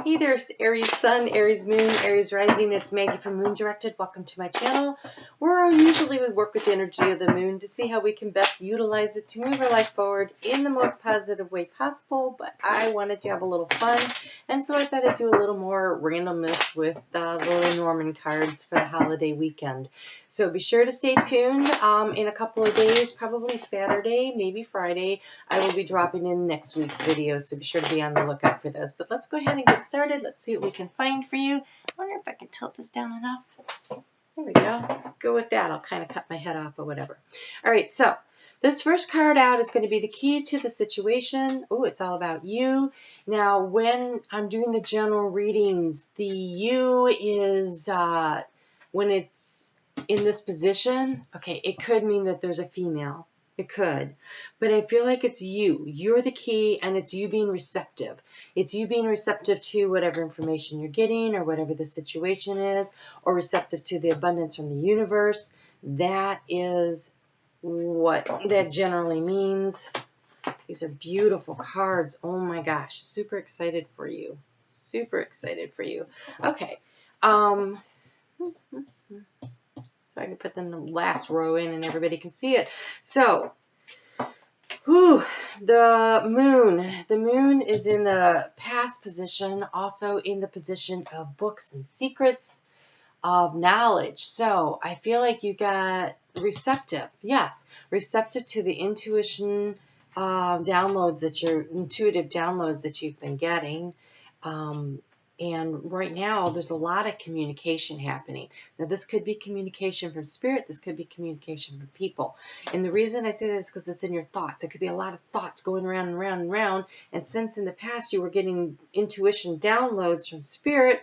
Hey there, Aries Sun, Aries Moon, Aries Rising. It's Maggie from Moon Directed. Welcome to my channel, where usually we work with the energy of the moon to see how we can best utilize it to move our life forward in the most positive way possible. But I wanted to have a little fun, and so I thought I'd do a little more randomness with the Lily Norman cards for the holiday weekend. So be sure to stay tuned. In a couple of days, probably Saturday, maybe Friday, I will be dropping in next week's video, so be sure to be on the lookout for those. But let's go ahead and get started. Let's see what we can find for you. I wonder if I can tilt this down enough. There we go. Let's go with that. I'll kind of cut my head off or whatever. All right, so this first card out is going to be the key to the situation. Oh, it's all about you. Now, when I'm doing the general readings, the you is when it's in this position. Okay, it could mean that there's a female. It could, but I feel like it's you. You're the key, and it's you being receptive. It's you being receptive to whatever information you're getting or whatever the situation is, or receptive to the abundance from the universe. That is what that generally means. These are beautiful cards. Oh my gosh, super excited for you. Super excited for you. Okay. So I can put them the last row in and everybody can see it. So, the moon. The moon is in the past position, also in the position of books and secrets, of knowledge. So I feel like you got receptive. Yes, receptive to the intuition downloads intuitive downloads that you've been getting. And right now, there's a lot of communication happening. Now, this could be communication from spirit. This could be communication from people. And the reason I say that is because it's in your thoughts. It could be a lot of thoughts going around and around and around. And since in the past you were getting intuition downloads from spirit,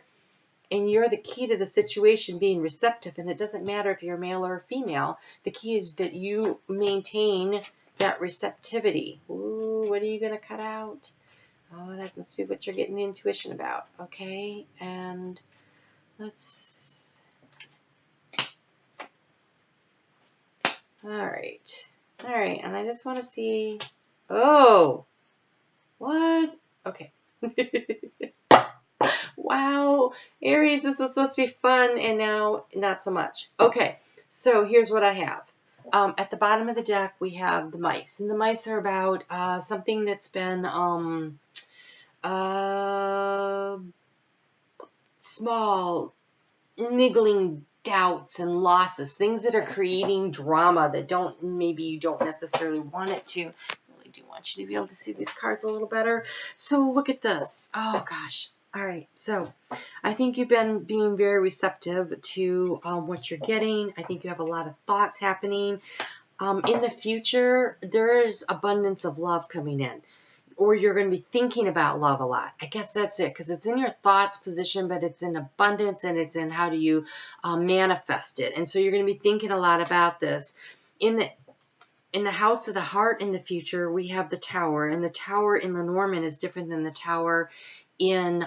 and you're the key to the situation being receptive, and it doesn't matter if you're male or female, the key is that you maintain that receptivity. Ooh, what are you going to cut out? Oh, that must be what you're getting the intuition about. Okay, and let's... All right, and I just want to see... Oh, what? Okay. Wow, Aries, this was supposed to be fun, and now not so much. Okay, so here's what I have. At the bottom of the deck, we have the mice, and the mice are about something that's been small, niggling doubts and losses, things that are creating drama that maybe you don't necessarily want it to. I really do want you to be able to see these cards a little better. So look at this. Oh gosh. All right, so I think you've been being very receptive to what you're getting. I think you have a lot of thoughts happening. In the future, there is abundance of love coming in, or you're going to be thinking about love a lot. I guess that's it, because it's in your thoughts position, but it's in abundance, and it's in how do you manifest it. And so you're going to be thinking a lot about this. In the house of the heart in the future, we have the tower, and the tower in Lenormand is different than the tower in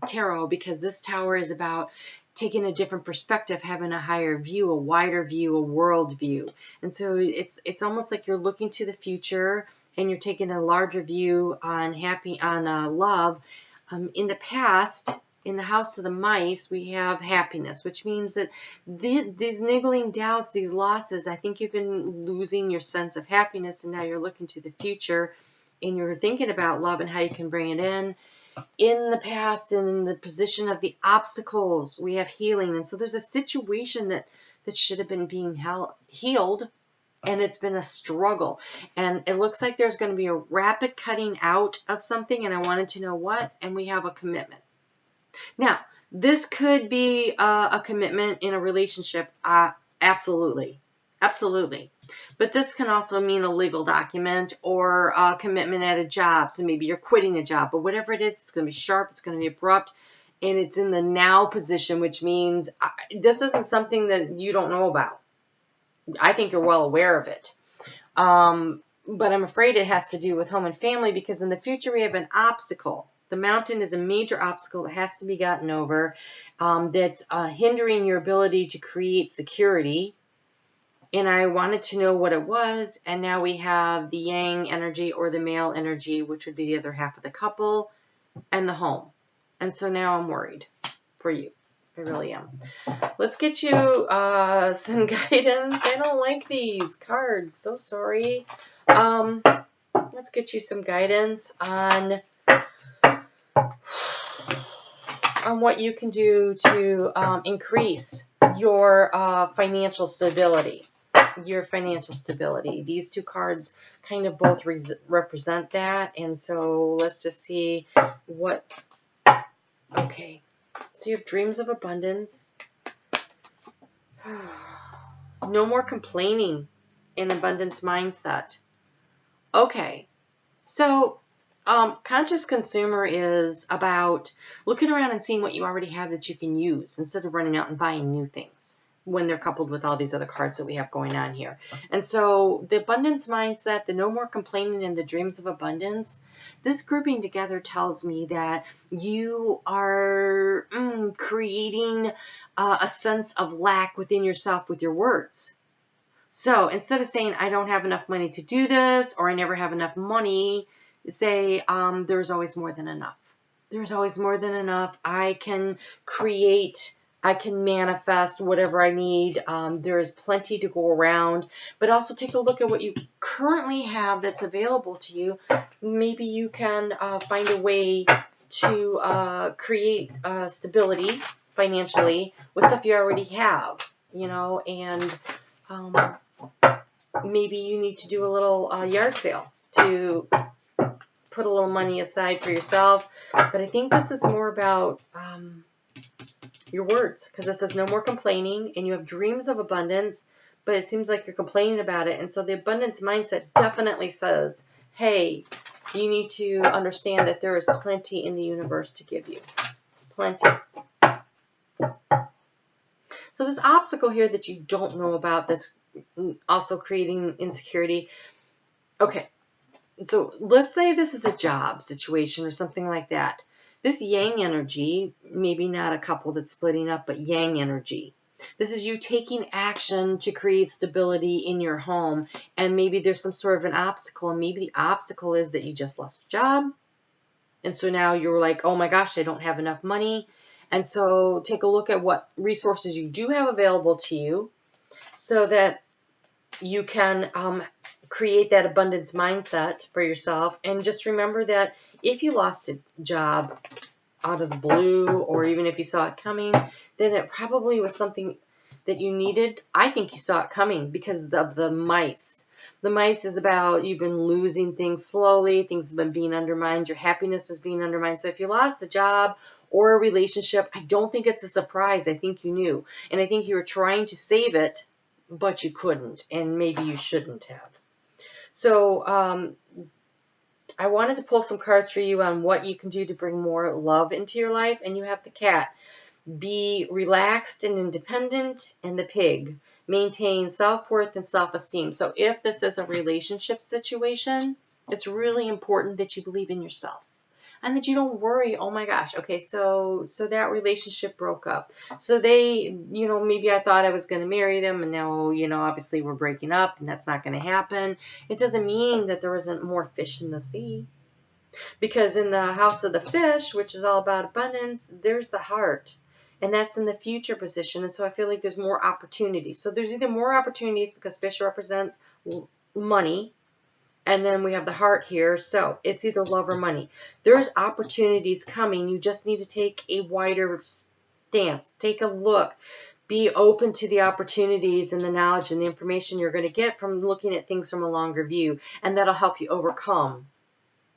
tarot, because this tower is about taking a different perspective, having a higher view, a wider view, a world view. And so it's almost like you're looking to the future, and you're taking a larger view on love. In the past, in the house of the mice, we have happiness, which means that these niggling doubts, these losses, I think you've been losing your sense of happiness, and now you're looking to the future, and you're thinking about love and how you can bring it in. In the past, and in the position of the obstacles, we have healing. And so there's a situation that should have been being healed, and it's been a struggle. And it looks like there's going to be a rapid cutting out of something, and I wanted to know what, and we have a commitment. Now, this could be a commitment in a relationship. Absolutely. Absolutely. But this can also mean a legal document or a commitment at a job. So maybe you're quitting a job, but whatever it is, it's going to be sharp, it's going to be abrupt, and it's in the now position, which means this isn't something that you don't know about. I think you're well aware of it. But I'm afraid it has to do with home and family, because in the future we have an obstacle. The mountain is a major obstacle that has to be gotten over, that's hindering your ability to create security. And I wanted to know what it was, and now we have the yang energy or the male energy, which would be the other half of the couple, and the home. And so now I'm worried for you. I really am. Let's get you some guidance. I don't like these cards. So sorry. Let's get you some guidance on what you can do to increase your financial stability. Your financial stability. These two cards kind of both represent that. And so let's just see what... Okay. So you have dreams of abundance. No more complaining in abundance mindset. Okay. So conscious consumer is about looking around and seeing what you already have that you can use instead of running out and buying new things when they're coupled with all these other cards that we have going on here. And so the abundance mindset, the no more complaining, and the dreams of abundance, this grouping together tells me that you are creating a sense of lack within yourself with your words. So instead of saying, I don't have enough money to do this, or I never have enough money, say, there's always more than enough. There's always more than enough. I can create, I can manifest whatever I need. There is plenty to go around. But also take a look at what you currently have that's available to you. Maybe you can find a way to create stability financially with stuff you already have, you know, and maybe you need to do a little yard sale to put a little money aside for yourself. But I think this is more about your words, because it says no more complaining, and you have dreams of abundance, but it seems like you're complaining about it. And so the abundance mindset definitely says, hey, you need to understand that there is plenty in the universe to give you. Plenty. So this obstacle here that you don't know about that's also creating insecurity. Okay, so let's say this is a job situation or something like that. This yang energy, maybe not a couple that's splitting up, but yang energy. This is you taking action to create stability in your home. And maybe there's some sort of an obstacle. And maybe the obstacle is that you just lost a job. And so now you're like, oh my gosh, I don't have enough money. And so take a look at what resources you do have available to you so that you can create that abundance mindset for yourself. And just remember that if you lost a job out of the blue, or even if you saw it coming, then it probably was something that you needed. I think you saw it coming because of the mice. The mice is about you've been losing things slowly. Things have been being undermined. Your happiness is being undermined. So if you lost the job or a relationship, I don't think it's a surprise. I think you knew. And I think you were trying to save it, but you couldn't. And maybe you shouldn't have. So I wanted to pull some cards for you on what you can do to bring more love into your life. And you have the cat. Be relaxed and independent, and the pig. Maintain self-worth and self-esteem. So if this is a relationship situation, it's really important that you believe in yourself. And that you don't worry, oh my gosh, okay, so that relationship broke up. So they, you know, maybe I thought I was going to marry them, and now, you know, obviously we're breaking up, and that's not going to happen. It doesn't mean that there isn't more fish in the sea. Because in the house of the fish, which is all about abundance, there's the heart. And that's in the future position. And so I feel like there's more opportunities. So there's either more opportunities because fish represents money. And then we have the heart here. So it's either love or money. There's opportunities coming. You just need to take a wider stance. Take a look. Be open to the opportunities and the knowledge and the information you're going to get from looking at things from a longer view. And that'll help you overcome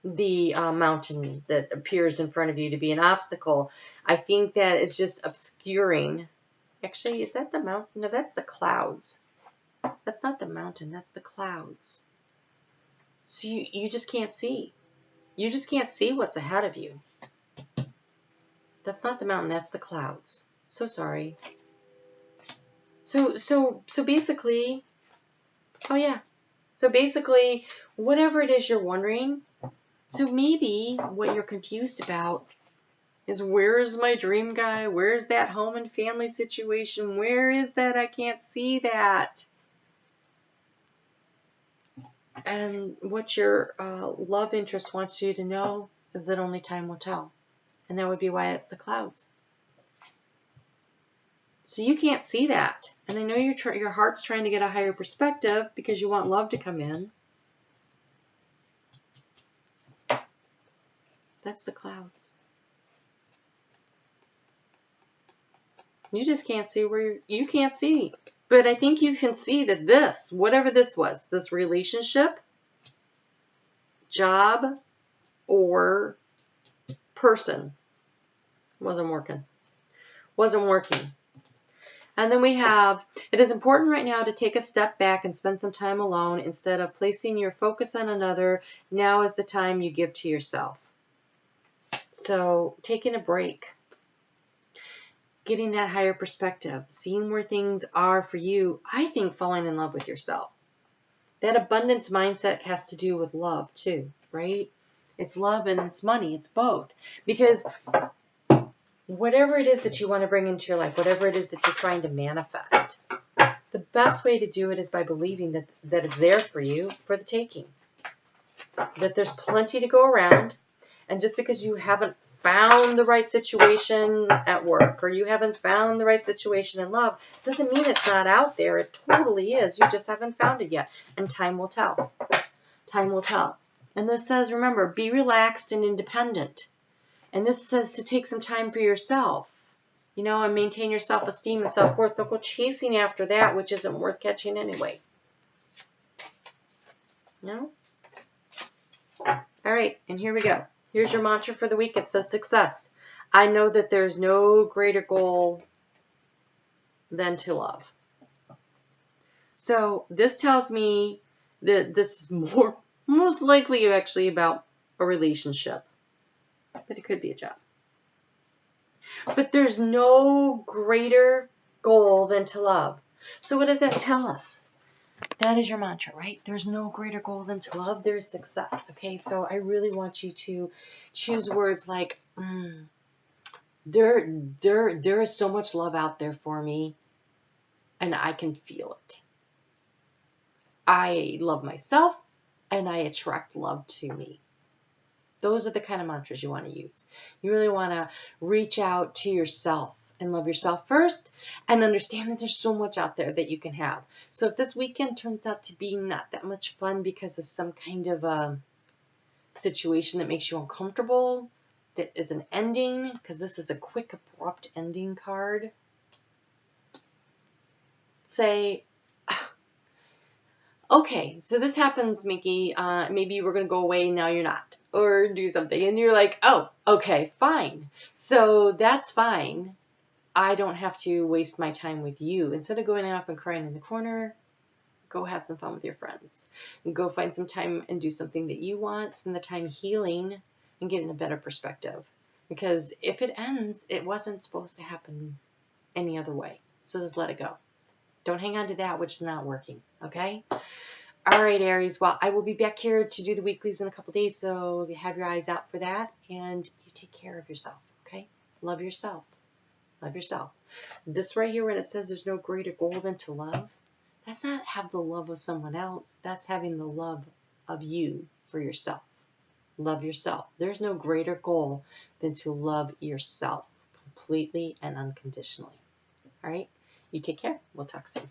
the mountain that appears in front of you to be an obstacle. I think that is just obscuring. Actually, is that the mountain? No, that's the clouds. That's not the mountain. That's the clouds. So you just can't see. You just can't see what's ahead of you. That's not the mountain. That's the clouds. So sorry. So basically, oh yeah. So basically, whatever it is you're wondering, so maybe what you're confused about is, where is my dream guy? Where's that home and family situation? Where is that? I can't see that. And what your love interest wants you to know is that only time will tell. And that would be why it's the clouds. So you can't see that. And I know your heart's trying to get a higher perspective because you want love to come in. That's the clouds. You just can't see where you can't see. But I think you can see that this, whatever this was, this relationship, job, or person, wasn't working. Wasn't working. And then we have, it is important right now to take a step back and spend some time alone instead of placing your focus on another. Now is the time you give to yourself. So taking a break, getting that higher perspective, seeing where things are for you. I think falling in love with yourself. That abundance mindset has to do with love too, right? It's love and it's money. It's both. Because whatever it is that you want to bring into your life, whatever it is that you're trying to manifest, the best way to do it is by believing that it's there for you for the taking. That there's plenty to go around. And just because you haven't found the right situation at work or you haven't found the right situation in love doesn't mean it's not out there. It totally is. You just haven't found it yet. And time will tell. Time will tell. And this says, remember, be relaxed and independent. And this says to take some time for yourself, you know, and maintain your self-esteem and self-worth. Don't go chasing after that which isn't worth catching anyway. You know? All right, and here we go. Here's your mantra for the week. It says success. I know that there's no greater goal than to love. So this tells me that this is most likely actually about a relationship. But it could be a job. But there's no greater goal than to love. So what does that tell us? That is your mantra, right? There's no greater goal than to love. There is success, okay? So I really want you to choose words like, there is so much love out there for me, and I can feel it. I love myself, and I attract love to me. Those are the kind of mantras you want to use. You really want to reach out to yourself and love yourself first and understand that there's so much out there that you can have. So if this weekend turns out to be not that much fun because of some kind of a situation that makes you uncomfortable, that is an ending, because this is a quick, abrupt ending card, say, okay, so this happens, Mickey. Maybe we're going to go away and now you're not. Or do something. And you're like, oh, okay, fine. So that's fine. I don't have to waste my time with you. Instead of going off and crying in the corner, go have some fun with your friends. And go find some time and do something that you want. Spend the time healing and getting a better perspective. Because if it ends, it wasn't supposed to happen any other way. So just let it go. Don't hang on to that which is not working, okay? All right, Aries. Well, I will be back here to do the weeklies in a couple days, so you have your eyes out for that, and you take care of yourself, okay? Love yourself. Love yourself. This right here, when it says there's no greater goal than to love, that's not have the love of someone else. That's having the love of you for yourself. Love yourself. There's no greater goal than to love yourself completely and unconditionally. All right? You take care. We'll talk soon.